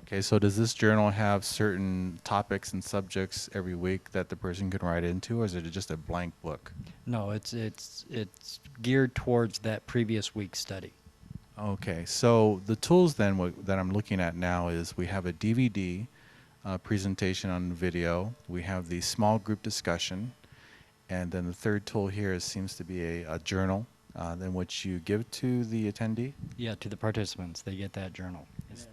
Okay, so does this journal have certain topics and subjects every week that the person can write into, or is it just a blank book? No, it's geared towards that previous week's study. Okay, so the tools then that I'm looking at now is we have a DVD presentation on video, we have the small group discussion, and then the third tool here seems to be a journal in which you give to the attendee. Yeah, to the participants, they get that journal.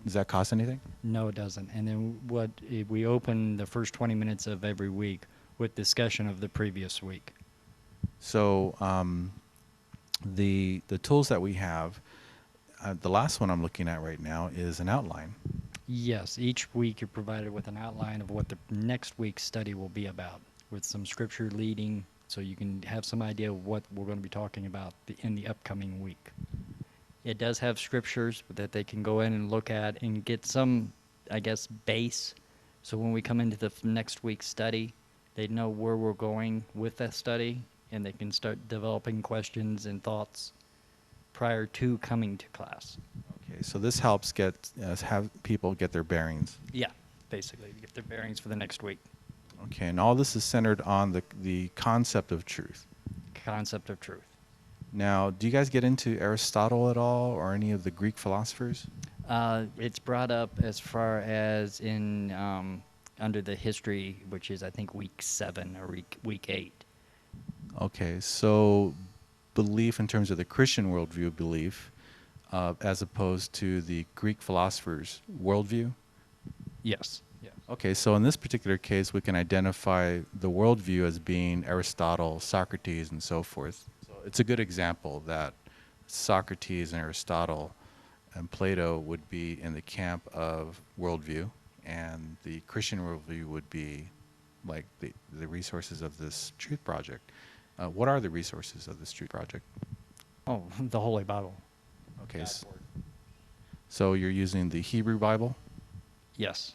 Does that cost anything? No, it doesn't. And then we open the first 20 minutes of every week with discussion of the previous week. So the tools that we have, the last one I'm looking at right now is an outline. Yes, each week you're provided with an outline of what the next week's study will be about, with some scripture leading, so you can have some idea of what we're going to be talking about in the upcoming week. It does have scriptures that they can go in and look at and get some, I guess, base. So when we come into the next week's study, they know where we're going with that study, and they can start developing questions and thoughts prior to coming to class. Okay, so this helps have people get their bearings. Yeah, basically, to get their bearings for the next week. Okay, and all this is centered on the concept of truth. Concept of truth. Now, do you guys get into Aristotle at all, or any of the Greek philosophers? It's brought up as far as in under the history, which is I think week 7 or week 8. Okay, so belief in terms of the Christian worldview belief, as opposed to the Greek philosophers' worldview? Yes. Yeah. Okay, so in this particular case, we can identify the worldview as being Aristotle, Socrates, and so forth. So it's a good example that Socrates and Aristotle and Plato would be in the camp of worldview, and the Christian worldview would be like the resources of this Truth Project. What are the resources of this Truth Project? Oh, the Holy Bible. Okay, God's Word. so you're using the Hebrew Bible? Yes.